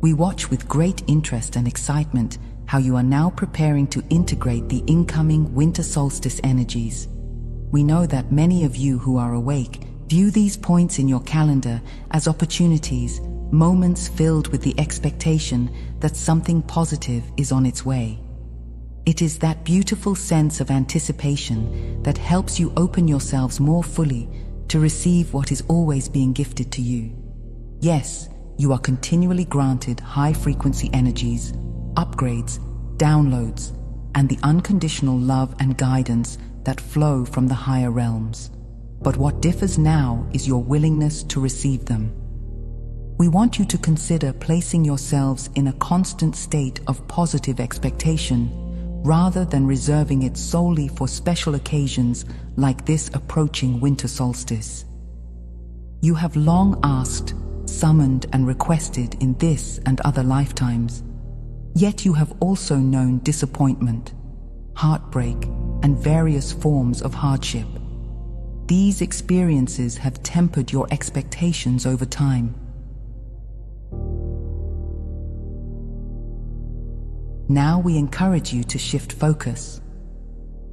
We watch with great interest and excitement how you are now preparing to integrate the incoming winter solstice energies. We know that many of you who are awake view these points in your calendar as opportunities, moments filled with the expectation that something positive is on its way. It is that beautiful sense of anticipation that helps you open yourselves more fully to receive what is always being gifted to you. Yes, you are continually granted high-frequency energies, upgrades, downloads, and the unconditional love and guidance that flow from the higher realms. But what differs now is your willingness to receive them. We want you to consider placing yourselves in a constant state of positive expectation, rather than reserving it solely for special occasions like this approaching winter solstice. You have long asked, summoned, and requested in this and other lifetimes. Yet you have also known disappointment, heartbreak, and various forms of hardship. These experiences have tempered your expectations over time. Now we encourage you to shift focus.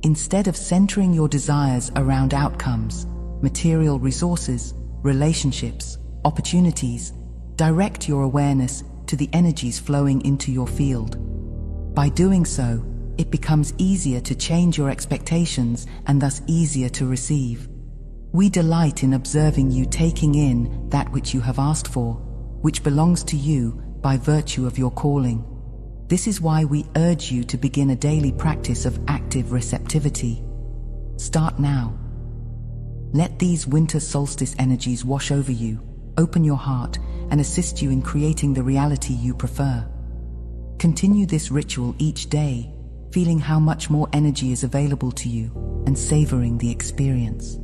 Instead of centering your desires around outcomes, material resources, relationships, opportunities, direct your awareness to the energies flowing into your field. By doing so, it becomes easier to change your expectations and thus easier to receive. We delight in observing you taking in that which you have asked for, which belongs to you by virtue of your calling. This is why we urge you to begin a daily practice of active receptivity. Start now. Let these winter solstice energies wash over you, open your heart, and assist you in creating the reality you prefer. Continue this ritual each day, feeling how much more energy is available to you and savoring the experience.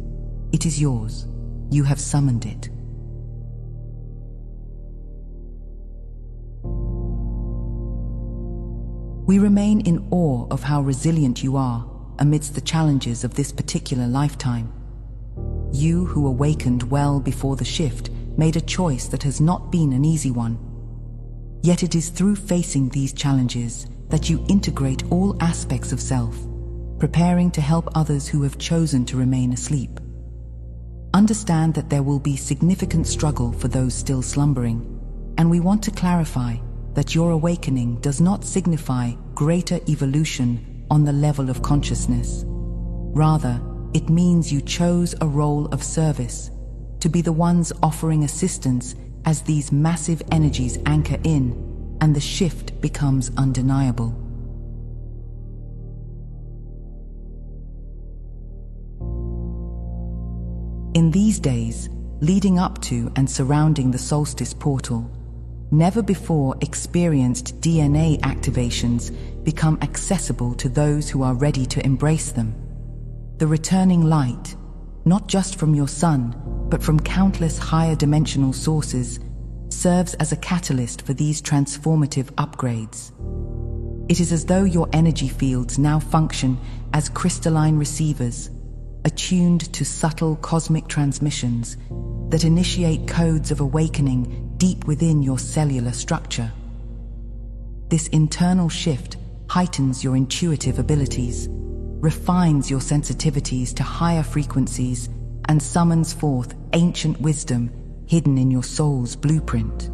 It is yours. You have summoned it. We remain in awe of how resilient you are amidst the challenges of this particular lifetime. You, who awakened well before the shift, made a choice that has not been an easy one. Yet it is through facing these challenges that you integrate all aspects of self, preparing to help others who have chosen to remain asleep. Understand that there will be significant struggle for those still slumbering, and we want to clarify that your awakening does not signify greater evolution on the level of consciousness. Rather, it means you chose a role of service, to be the ones offering assistance as these massive energies anchor in and the shift becomes undeniable. In these days, leading up to and surrounding the solstice portal, never before experienced DNA activations become accessible to those who are ready to embrace them. The returning light, not just from your sun, but from countless higher dimensional sources, serves as a catalyst for these transformative upgrades. It is as though your energy fields now function as crystalline receivers, attuned to subtle cosmic transmissions that initiate codes of awakening deep within your cellular structure. This internal shift heightens your intuitive abilities, refines your sensitivities to higher frequencies, and summons forth ancient wisdom hidden in your soul's blueprint.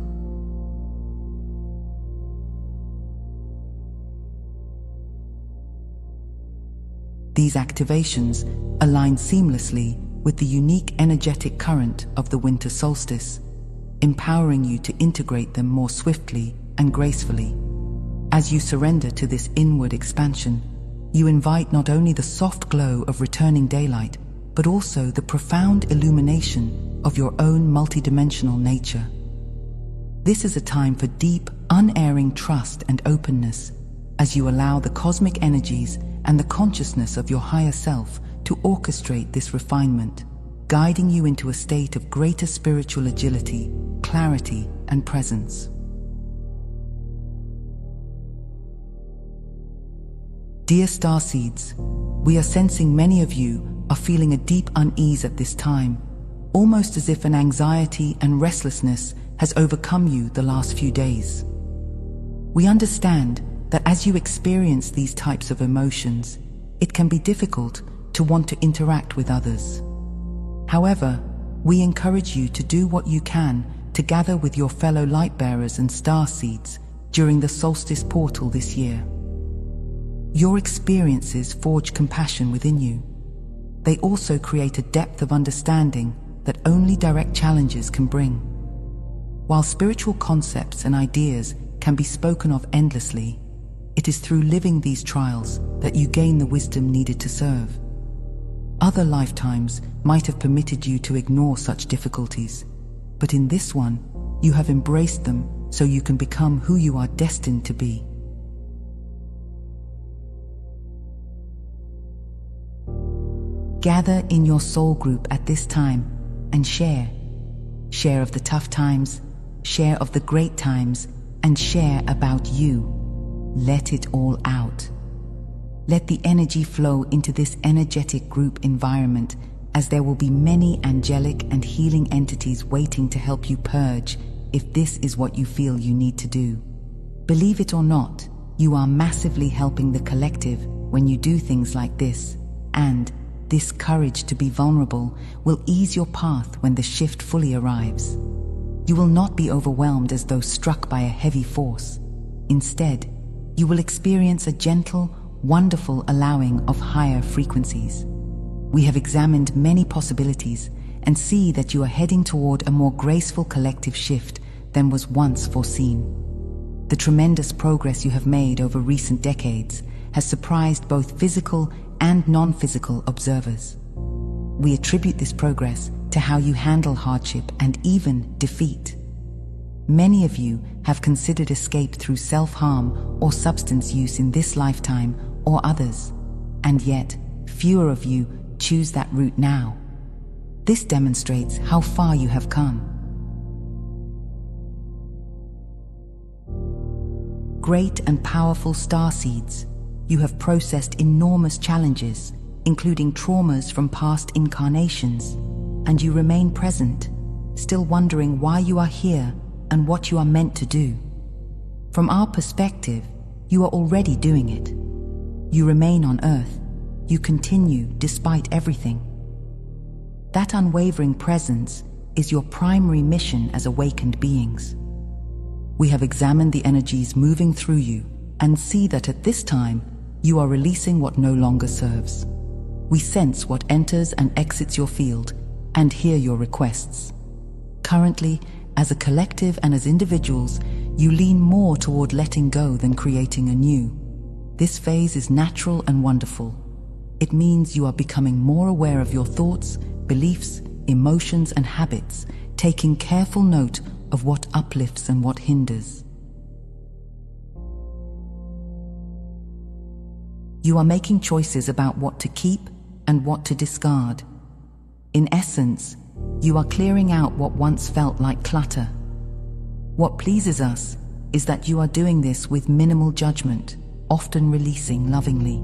These activations align seamlessly with the unique energetic current of the winter solstice, empowering you to integrate them more swiftly and gracefully. As you surrender to this inward expansion, you invite not only the soft glow of returning daylight, but also the profound illumination of your own multidimensional nature. This is a time for deep, unerring trust and openness, as you allow the cosmic energies and the consciousness of your higher self to orchestrate this refinement, guiding you into a state of greater spiritual agility, clarity, and presence. Dear starseeds, we are sensing many of you are feeling a deep unease at this time, almost as if an anxiety and restlessness has overcome you the last few days. We understand that as you experience these types of emotions, it can be difficult to want to interact with others. However, we encourage you to do what you can to gather with your fellow light-bearers and starseeds during the solstice portal this year. Your experiences forge compassion within you. They also create a depth of understanding that only direct challenges can bring. While spiritual concepts and ideas can be spoken of endlessly, it is through living these trials that you gain the wisdom needed to serve. Other lifetimes might have permitted you to ignore such difficulties, but in this one, you have embraced them so you can become who you are destined to be. Gather in your soul group at this time and share. Share of the tough times, share of the great times, and share about you. Let it all out. Let the energy flow into this energetic group environment, as there will be many angelic and healing entities waiting to help you purge if this is what you feel you need to do. Believe it or not, you are massively helping the collective when you do things like this, and this courage to be vulnerable will ease your path when the shift fully arrives. You will not be overwhelmed as though struck by a heavy force. Instead, you will experience a gentle, wonderful allowing of higher frequencies. We have examined many possibilities and see that you are heading toward a more graceful collective shift than was once foreseen. The tremendous progress you have made over recent decades has surprised both physical and non-physical observers. We attribute this progress to how you handle hardship and even defeat. Many of you have considered escape through self-harm or substance use in this lifetime or others, and yet fewer of you choose that route now. This demonstrates how far you have come. Great and powerful starseeds, you have processed enormous challenges, including traumas from past incarnations, and you remain present, still wondering why you are here and what you are meant to do. From our perspective, you are already doing it. You remain on Earth. You continue despite everything. That unwavering presence is your primary mission as awakened beings. We have examined the energies moving through you and see that at this time, you are releasing what no longer serves. We sense what enters and exits your field and hear your requests. Currently, as a collective and as individuals, you lean more toward letting go than creating anew. This phase is natural and wonderful. It means you are becoming more aware of your thoughts, beliefs, emotions, and habits, taking careful note of what uplifts and what hinders. You are making choices about what to keep and what to discard. In essence, you are clearing out what once felt like clutter. What pleases us is that you are doing this with minimal judgment, often releasing lovingly.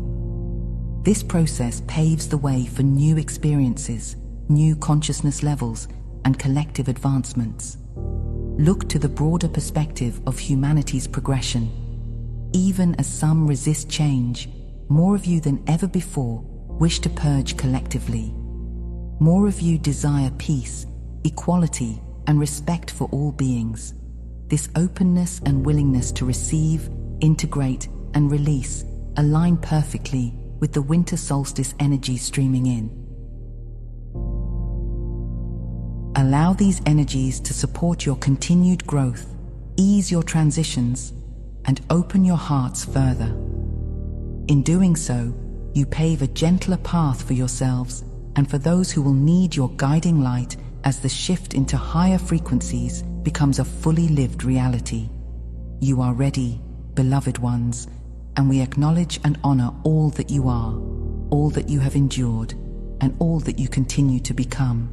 This process paves the way for new experiences, new consciousness levels, and collective advancements. Look to the broader perspective of humanity's progression. Even as some resist change, more of you than ever before wish to purge collectively. More of you desire peace, equality, and respect for all beings. This openness and willingness to receive, integrate, and release align perfectly with the winter solstice energy streaming in. Allow these energies to support your continued growth, ease your transitions, and open your hearts further. In doing so, you pave a gentler path for yourselves and for those who will need your guiding light as the shift into higher frequencies becomes a fully lived reality. You are ready, beloved ones, and we acknowledge and honor all that you are, all that you have endured, and all that you continue to become.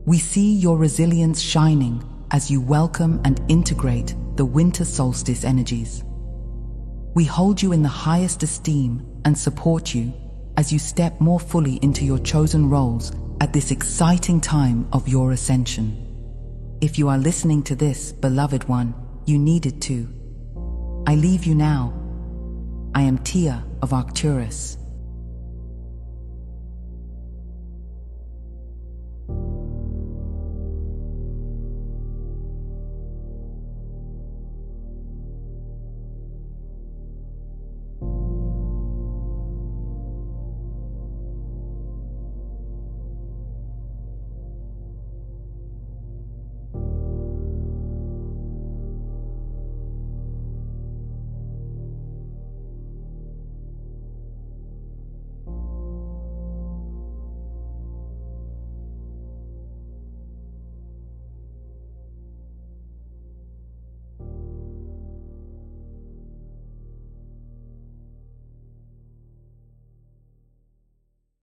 We see your resilience shining as you welcome and integrate the winter solstice energies. We hold you in the highest esteem and support you as you step more fully into your chosen roles at this exciting time of your ascension. If you are listening to this, beloved one, you needed to. I leave you now. I am Tia of Arcturus.